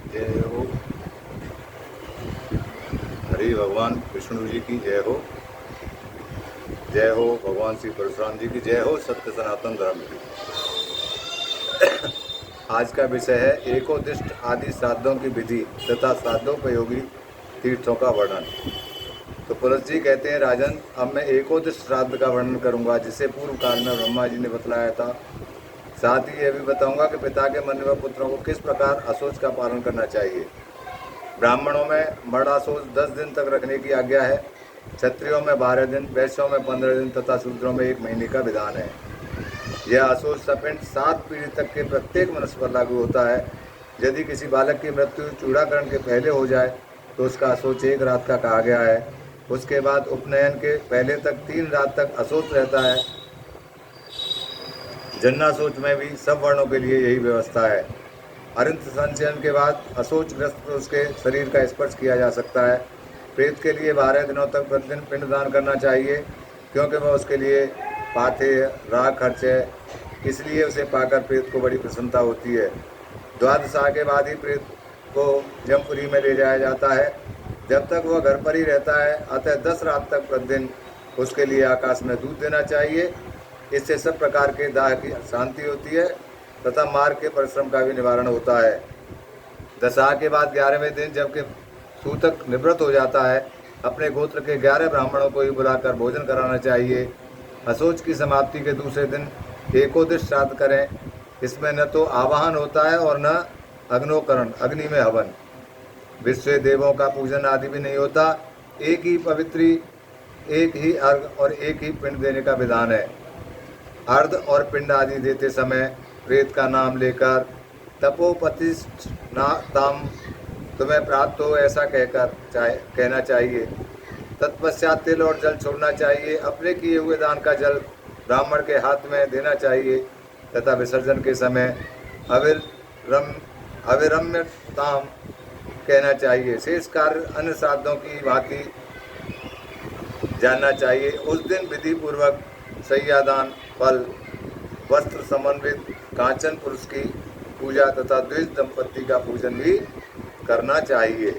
जय हो। हरि भगवान विष्णु जी की जय हो। जय हो भगवान श्री परशुराम जी की जय हो। सत्य सनातन धर्म की। आज का विषय है एकोदिष्ट आदि श्राद्धों की विधि तथा श्राद्धोपयोगी तीर्थों का वर्णन। तो पुलस जी कहते हैं, राजन, अब मैं एकोदिष्ट श्राद्ध का वर्णन करूंगा जिसे पूर्व काल में ब्रह्मा जी ने बतलाया था। साथ ही यह भी बताऊंगा कि पिता के मरने पर पुत्रों को किस प्रकार अशोच का पालन करना चाहिए। ब्राह्मणों में मरणाशोच 10 दिन तक रखने की आज्ञा है, क्षत्रियों में 12 दिन, वैश्यों में 15 दिन तथा शूद्रों में 1 महीने का विधान है। यह अशोच सपिंड 7 पीढ़ी तक के प्रत्येक मनुष्य पर लागू होता है। यदि किसी बालक की मृत्यु चूड़ाकरण के पहले हो जाए तो उसका अशोच 1 रात का कहा गया है। उसके बाद उपनयन के पहले तक 3 रात तक अशोच रहता है। जन्नाशोच में भी सब वर्णों के लिए यही व्यवस्था है। अरिंत संचयन के बाद अशोचग्रस्त पुरुष के शरीर का स्पर्श किया जा सकता है। प्रेत के लिए 12 दिनों तक प्रतिदिन पिंडदान करना चाहिए, क्योंकि वह उसके लिए पाथेय राग खर्च है, इसलिए उसे पाकर प्रेत को बड़ी प्रसन्नता होती है। द्वादशा के बाद ही प्रेत को जमपुरी में ले जाया जाता है। जब तक वह घर पर ही रहता है, अतः 10 रात तक प्रतिदिन उसके लिए आकाश में दूध देना चाहिए। इससे सब प्रकार के दाह की शांति होती है तथा मार्ग के परिश्रम का भी निवारण होता है। दशा के बाद 11वें दिन जबकि सूतक निवृत्त हो जाता है, अपने गोत्र के 11 ब्राह्मणों को ही बुलाकर भोजन कराना चाहिए। अशोच की समाप्ति के दूसरे दिन एकोदिष्ट श्राद्ध करें। इसमें न तो आवाहन होता है और न अग्नोकरण, अग्नि में हवन, विश्व देवों का पूजन आदि भी नहीं होता। एक ही पवित्री, एक ही अर्घ और एक ही पिंड देने का विधान है। अर्ध और पिंड आदि देते समय प्रेत का नाम लेकर तपोपतिष्ठ ताम तुम्हें प्राप्त हो ऐसा कहकर कहना चाहिए। तत्पश्चात तिल और जल छोड़ना चाहिए। अपने किए हुए दान का जल ब्राह्मण के हाथ में देना चाहिए तथा विसर्जन के समय अविरम्यताम कहना चाहिए। शेष कार्य अन्य श्राद्धों की भांति जानना चाहिए। उस दिन विधि पूर्वक सैयादान, फल, वस्त्र समन्वित कांचन पुरुष की पूजा तथा द्विज दंपत्ति का पूजन भी करना चाहिए।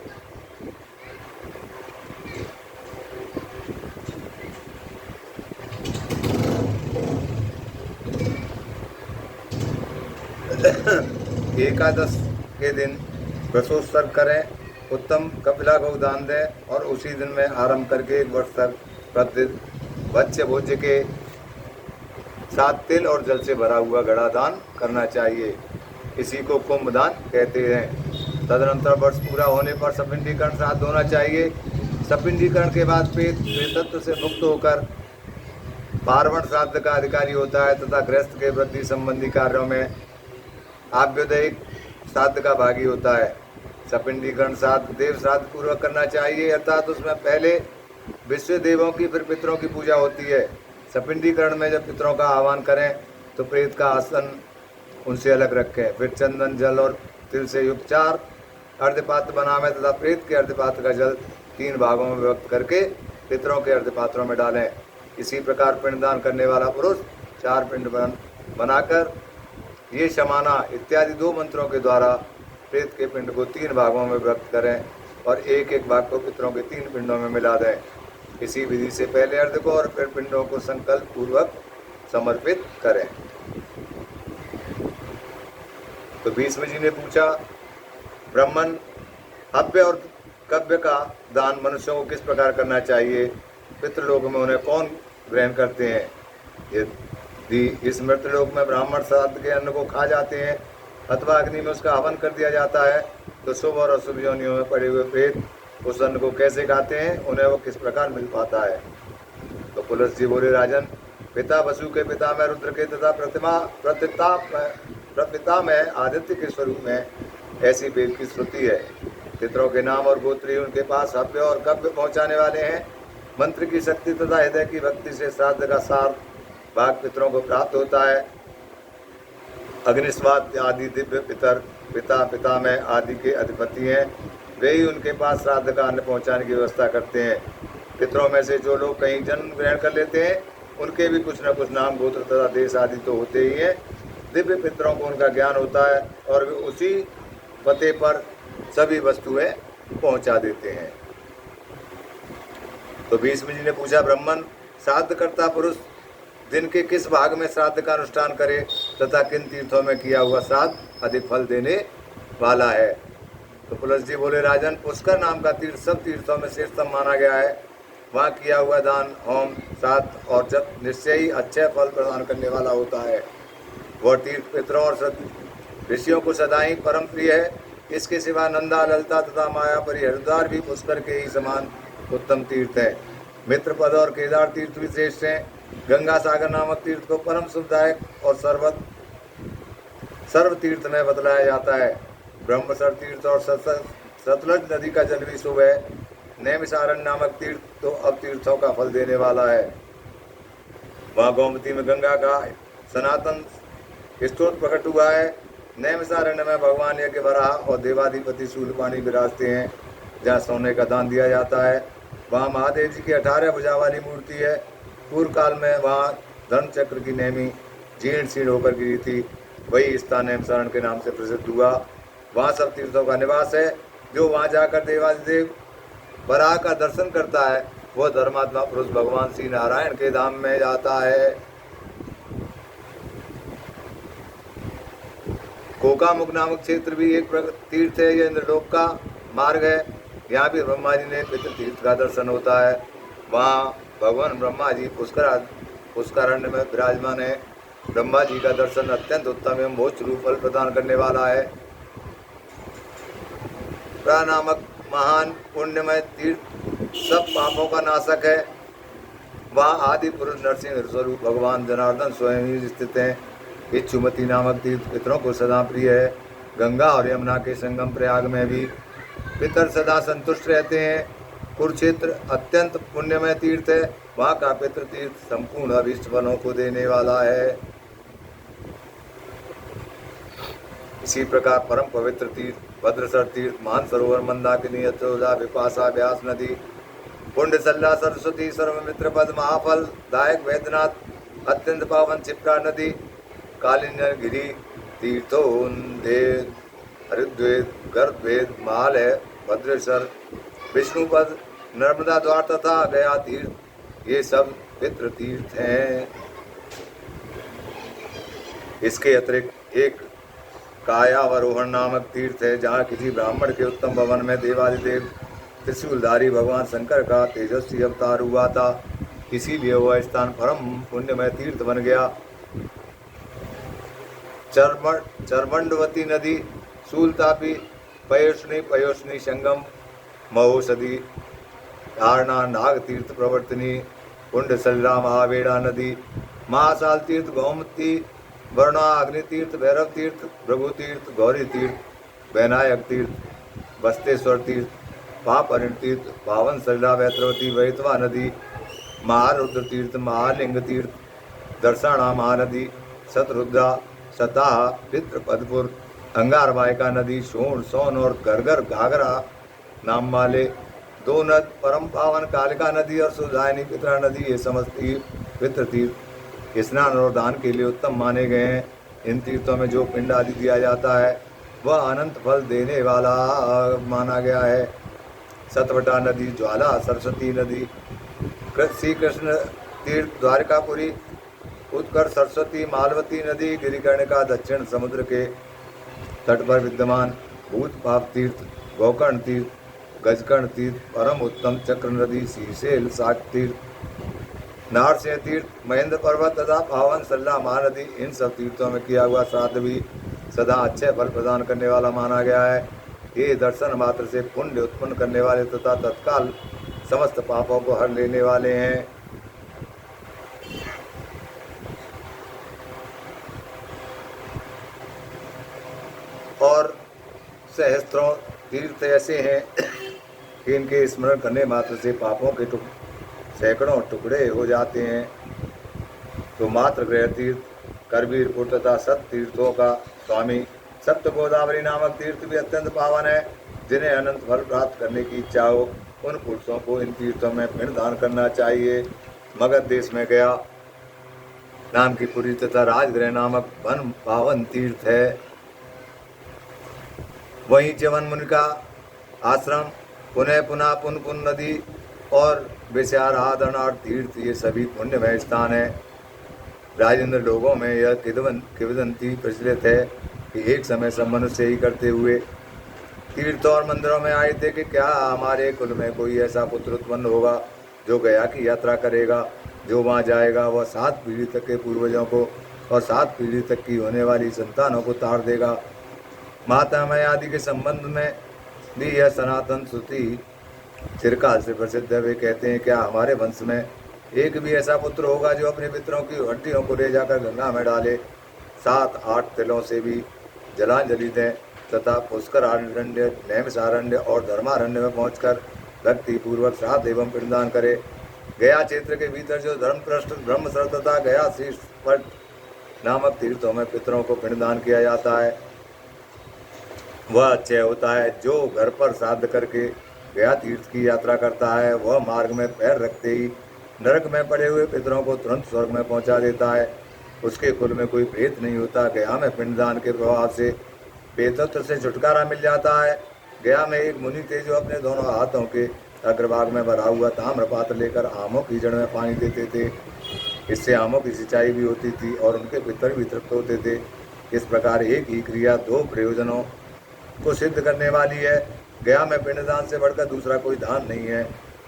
एकादश के दिन वृषोत्सर्ग करें, उत्तम कपिला गौ दान दें और उसी दिन में आरंभ करके 1 वर्ष तक प्रतिदिन भक्ष्य भोज्य के साथ तिल और जल से भरा हुआ घड़ा दान करना चाहिए। इसी को कुंभ दान कहते हैं। तदनंतर वर्ष पूरा होने पर सपिंडीकरण श्राद्ध होना चाहिए। सपिंडीकरण के बाद प्रेतत्व से मुक्त होकर पार्वण श्राद्ध का अधिकारी होता है तथा गृहस्थ के वृद्धि संबंधी कार्यों में आभ्युदयिक श्राद्ध का भागी होता है। सपिंडीकरण श्राद्ध देव श्राद्ध पूर्वक करना चाहिए, अर्थात उसमें पहले विश्व देवों की फिर पितरों की पूजा होती है। सपिंडीकरण में जब पितरों का आह्वान करें तो प्रेत का आसन उनसे अलग रखें। फिर चंदन, जल और तिल से युक्त 4 अर्धपात्र बनावें तथा प्रेत के अर्धपात्र का जल 3 भागों में विभक्त करके पितरों के अर्धपात्रों में डालें। इसी प्रकार पिंडदान करने वाला पुरुष 4 पिंड बनाकर ये शमाना इत्यादि 2 मंत्रों के द्वारा प्रेत के पिंड को 3 भागों में विभक्त करें और एक एक भाग को पितरों के 3 पिंडों में मिला दें। इसी विधि से पहले अर्ध को और फिर पिंडों को संकल्प पूर्वक समर्पित करें। तो भीष्म जी ने पूछा, ब्राह्मण हव्य और कव्य का दान मनुष्यों को किस प्रकार करना चाहिए? पितृलोक में उन्हें कौन ग्रहण करते हैं? यदि इस मृतलोक में ब्राह्मण श्राद्ध के अन्न को खा जाते हैं अथवा अग्नि में उसका हवन कर दिया जाता है, तो शुभ और अशुभ योनियों में पड़े हुए प्रेत उस अन्न को कैसे खाते हैं? उन्हें वो किस प्रकार मिल पाता है? तो पुलस जी बोले, राजन, पिता वसु के पिता में रुद्र के तथा प्रपिता में आदित्य के स्वरूप में ऐसी वेद की श्रुति है। पितरों के नाम और गोत्री उनके पास हव्य और कव्य पहुँचाने वाले हैं। मंत्र की शक्ति तथा हृदय की भक्ति से श्राद्ध का सार भाग पितरों को प्राप्त होता है। अग्निस्वाद आदि दिव्य पितर पिता पिता में आदि के अधिपति हैं। वे ही उनके पास श्राद्ध का अन्न पहुंचाने की व्यवस्था करते हैं। पितरों में से जो लोग कहीं जन्म ग्रहण कर लेते हैं उनके भी कुछ न कुछ नाम, गोत्र तथा देश आदि तो होते ही हैं। दिव्य पितरों को उनका ज्ञान होता है और वे उसी पते पर सभी वस्तुएं पहुंचा देते हैं। तो भीष्म जी ने पूछा, ब्राह्मण श्राद्धकर्ता पुरुष दिन के किस भाग में श्राद्ध का अनुष्ठान करे तथा किन तीर्थों में किया हुआ श्राद्ध अधिक फल देने वाला है? तो पुलस जी बोले, राजन, पुष्कर नाम का तीर्थ सब तीर्थों में श्रेष्ठतम माना गया है। वहाँ किया हुआ दान, होम, श्राद्ध और जप निश्चय ही अच्छे फल प्रदान करने वाला होता है। वह तीर्थ पितरों और ऋषियों को सदा ही परम प्रिय है। इसके सिवा नंदा, ललता तथा मायापरी, हरिद्वार भी पुष्कर के ही समान उत्तम तीर्थ है। मित्रपद और केदार तीर्थ भी श्रेष्ठ हैं। गंगा सागर नामक तीर्थ को परम सुखदायक और सर्व तीर्थ में बतलाया जाता है। ब्रह्मसर तीर्थ और सतलज नदी का जल भी शुभ है। नैमिषारण्य नामक तीर्थ तो अब तीर्थों का फल देने वाला है। वहाँ गोमती में गंगा का सनातन स्तोत्र प्रकट हुआ है। नैमिषारण्य में भगवान यज्ञ वराह और देवाधिपति शूलपाणी विराजते हैं, जहाँ सोने का दान दिया जाता है। वहाँ महादेव जी की 18 भुजा वाली मूर्ति है। पूर्व काल में वहाँ धर्म चक्र की नेमी जीर्ण शीर्ण होकर गिरी थी। वही स्थान नैमिषारण्य के नाम से प्रसिद्ध हुआ। वहाँ सब तीर्थों का निवास है। जो वहाँ जाकर देवाधिदेव वराह का दर्शन करता है वह धर्मात्मा पुरुष भगवान श्री नारायण के धाम में जाता है। कोकामुख नामक क्षेत्र भी एक तीर्थ है। यह इंद्रलोक का मार्ग है। यहाँ भी ब्रह्मा जी ने पितृ तीर्थ का दर्शन होता है। वहाँ भगवान ब्रह्मा जी पुष्करण्य में विराजमान है। ब्रह्मा जी का दर्शन अत्यंत उत्तम एवं मोक्ष रूप फल प्रदान करने वाला है। प्रा नामक महान पुण्यमय तीर्थ सब पापों का नाशक है। वहाँ आदि पुरुष नरसिंह स्वरूप भगवान जनार्दन स्वयं ही स्थित हैं। इच्छुमती नामक तीर्थ पितरों को सदा प्रिय है। गंगा और यमुना के संगम प्रयाग में भी पितर सदा संतुष्ट रहते हैं। कुरुक्षेत्र अत्यंत पुण्यमय तीर्थ है। वहाँ का पितृ तीर्थ संपूर्ण अभीष्ट फलों को देने वाला है। इसी प्रकार परम पवित्र तीर्थ भद्रसर तीर्थ, मानसरोवर, मंदाकिनी, यशोदा, विपाशा, व्यास नदी, पुण्यसल्ला, सरस्वती, सर्वमित्रपद, महाफल दायक वैद्यनाथ, अत्यंत पावन क्षिप्रा नदी, कालिंजरगिरी, तीर्थोन्देद, हरिद्वेद, गर्भवेद, माल है, भद्रेश्वर, विष्णुपद, नर्मदा द्वार तथा गया तीर्थ, ये सब पितृ तीर्थ हैं। इसके अतिरिक्त एक कायावरोहण नामक तीर्थ है, जहाँ किसी ब्राह्मण के उत्तम भवन में देवादिदेव त्रिशूलधारी भगवान शंकर का तेजस्वी अवतार हुआ था। इसीलिए वह स्थान परम पुण्यमय तीर्थ बन गया। चरमंडवती नदी, शूलतापी, पयोष्णी संगम, महोषधि, धारणा, नाग तीर्थ प्रवर्तनी, पुण्यसलिला, महावेड़ा नदी, महासाल तीर्थ, गोमती, वर्णा, अग्नि तीर्थ, भैरव तीर्थ, भृगु तीर्थ, गौरी तीर्थ, वैनायक तीर्थ, बस्तेश्वर तीर्थ, पापहरण तीर्थ, पावन सलिला, वैत्रवती, वैतवा नदी, महारुद्र तीर्थ, महालिंग तीर्थ, दर्शना महानदी, शतरुद्रा, सताह, पितृपदपुर, अंगारवायका नदी, सोन, सोन और घरघर घाघरा नाम वाले दो नद, परम पावन कालिका नदी और सुधायनी पितरा नदी, ये समस्त पितृ तीर्थ स्नान और दान के लिए उत्तम माने गए हैं। इन तीर्थों में जो पिंड आदि दिया जाता है वह अनंत फल देने वाला माना गया है। सतवटा नदी, ज्वाला, सरस्वती नदी, श्री कृष्ण तीर्थ, द्वारकापुरी, उत्कर्ष, सरस्वती, मालवती नदी, गिरिकर्णिका, दक्षिण समुद्र के तट पर विद्यमान भूतपाप तीर्थ, गोकर्ण तीर्थ, गजकर्ण तीर्थ, परम उत्तम चक्र नदी, शीशेल, साठ तीर्थ, नारसिंह तीर्थ, महेंद्र पर्वत तथा पावन सल्ला महानदी, इन सब तीर्थों में किया हुआ श्राद्ध भी सदा अच्छे फल प्रदान करने वाला माना गया है। ये दर्शन मात्र से पुण्य उत्पन्न करने वाले तथा तत्काल समस्त पापों को हर लेने वाले हैं। और सहस्त्रों तीर्थ ऐसे हैं कि इनके स्मरण करने मात्र से पापों के सैकड़ों टुकड़े हो जाते हैं। तो मात्र गृह तीर्थ, करवीरपुर तथा सत तीर्थों का स्वामी सप्त गोदावरी नामक तीर्थ भी अत्यंत पावन है। जिन्हें अनंत फल प्राप्त करने की इच्छा हो उन पुरुषों को इन तीर्थों में पिंड दान करना चाहिए। मगध देश में गया नाम की पुरी तथा राजगृह नामक वन पावन तीर्थ है। वहीं च्यवन मुनि का आश्रम, पुनः पुनः पुन पुन नदी और विचाराधनार्थ तीर्थ, ये सभी पुण्यमय स्थान है। राजेंद्र, लोगों में यह किंवदंती प्रचलित है कि एक समय सब मनुष्य ही करते हुए तीर्थ और मंदिरों में आए थे कि क्या हमारे कुल में कोई ऐसा पुत्र उत्पन्न होगा जो गया की यात्रा करेगा। जो वहाँ जाएगा वह 7 पीढ़ी तक के पूर्वजों को और 7 पीढ़ी तक की होने वाली संतानों को ताड़ देगा। महात्मा आदि के संबंध में भी यह सनातन श्रुति चिरकाल से प्रसिद्ध है। वे कहते हैं, क्या हमारे वंश में एक भी ऐसा पुत्र होगा जो अपने पितरों की हड्डियों को ले जाकर गंगा में डाले, 7-8 तिलों से भी जलांजलि दें तथा पुष्कर आरण्य, नैमिषारण्य और धर्मारण्य में पहुंचकर भक्ति पूर्वक श्राद्ध एवं पिंडदान करे। गया क्षेत्र के भीतर जो धर्मपृष्ठ, ब्रह्मसर तथा गया शीर्ष पट नामक तीर्थों में पितरों को पिंडदान किया जाता है, वह अक्षय होता है। जो घर पर श्राद्ध करके गया तीर्थ की यात्रा करता है, वह मार्ग में पैर रखते ही नरक में पड़े हुए पितरों को तुरंत स्वर्ग में पहुंचा देता है। उसके कुल में कोई प्रेत नहीं होता। गया में पिंडदान के प्रभाव से प्रेतत्व से छुटकारा मिल जाता है। गया में एक मुनि थे जो अपने दोनों हाथों के अग्रभाग में भरा हुआ ताम्र पात्र लेकर आमों की जड़ में पानी देते थे। इससे आमों की सिंचाई भी होती थी और उनके पितर भी तृप्त होते थे। इस प्रकार एक ही क्रिया 2 प्रयोजनों को सिद्ध करने वाली है। गया में पिंडदान से बढ़कर दूसरा कोई दान नहीं है,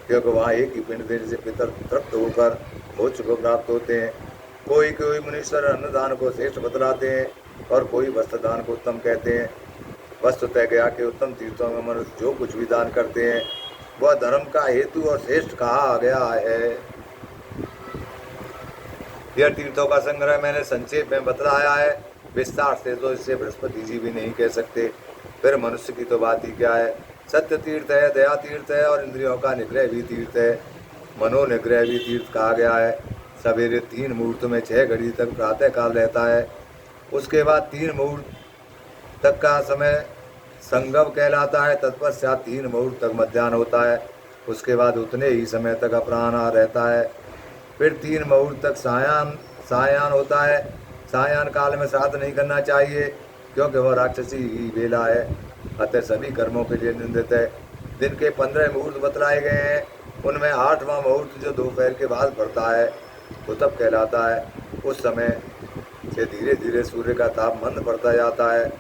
क्योंकि वहाँ एक ही पिंड देने से पितर तृप्त होकर मोक्ष को प्राप्त होते हैं। कोई कोई मुनीश्वर अन्नदान को श्रेष्ठ बतलाते हैं और कोई वस्त्रदान को उत्तम कहते हैं। वस्तुतः गया के उत्तम तीर्थों में मनुष्य जो कुछ भी दान करते हैं वह धर्म का हेतु और श्रेष्ठ कहा गया है। यह तीर्थों का संग्रह मैंने संक्षेप में बतलाया है, विस्तार से तो इससे बृहस्पति जी भी नहीं कह सकते, फिर मनुष्य की तो बात ही क्या है। सत्य तीर्थ है, दया तीर्थ है और इंद्रियों का निग्रह भी तीर्थ है। मनोनिग्रह भी तीर्थ कहा गया है। सवेरे 3 मुहूर्त में 6 घड़ी तक प्रातः काल रहता है। उसके बाद 3 मुहूर्त तक का समय संगम कहलाता है। तत्पश्चात 3 मुहूर्त तक मध्याह्न होता है। उसके बाद उतने ही समय तक अपराह्न रहता है। फिर 3 मुहूर्त तक सायाह्न होता है। सायाह्न काल में श्राद्ध नहीं करना चाहिए, क्योंकि वह राक्षसी ही बेला है, अतः सभी कर्मों के लिए निंदित है। दिन के 15 मुहूर्त बतलाए गए हैं। उनमें 8वां मुहूर्त जो दोपहर के बाद पड़ता है कुतब कहलाता है। उस समय से धीरे धीरे सूर्य का ताप मंद पड़ता जाता है।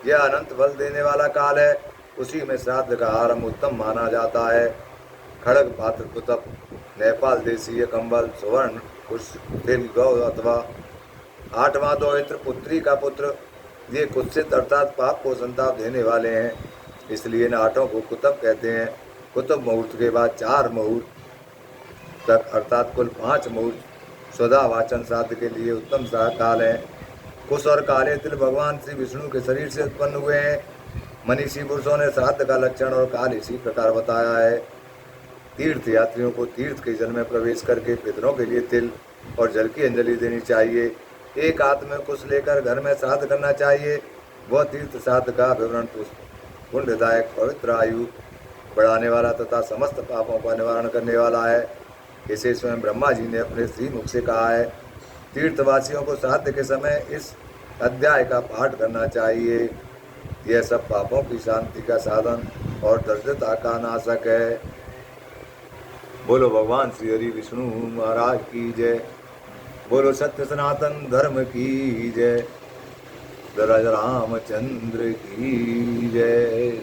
यह अनंत फल देने वाला काल है। उसी में श्राद्ध का आरंभ उत्तम माना जाता है। खड़ग पात्र कुतब, नेपाल देशीय कंबल, सुवर्ण कुश, तिल, गौ अथवा 8वां दोहित्र, पुत्री का पुत्र, ये कुत्सित अर्थात पाप को संताप देने वाले हैं, इसलिए इन 8 को कुतब कहते हैं। कुतब मुहूर्त के बाद 4 मुहूर्त तक अर्थात कुल 5 मुहूर्त स्वधा वाचन श्राद्ध के लिए उत्तम काल है। कुश और काले तिल भगवान श्री विष्णु के शरीर से उत्पन्न हुए हैं। मनीषी पुरुषों ने श्राद्ध का लक्षण और काल इसी प्रकार बताया है। तीर्थ यात्रियों को तीर्थ के जल में प्रवेश करके पितरों के लिए तिल और जल की अंजलि देनी चाहिए। एक हाथ में कुश लेकर घर में श्राद्ध करना चाहिए। वह तीर्थ श्राद्ध का विवरण पुण्यदायक, पवित्र, आयु बढ़ाने वाला तथा समस्त पापों का निवारण करने वाला है। इसे स्वयं ब्रह्मा जी ने अपने श्री मुख से कहा है। तीर्थवासियों को श्राद्ध के समय इस अध्याय का पाठ करना चाहिए। यह सब पापों की शांति का साधन और दरिद्रता का नाशक है। बोलो भगवान श्री हरि विष्णु महाराज की जय। बोलो सत्य सनातन धर्म की जय। राजा रामचंद्र की जय।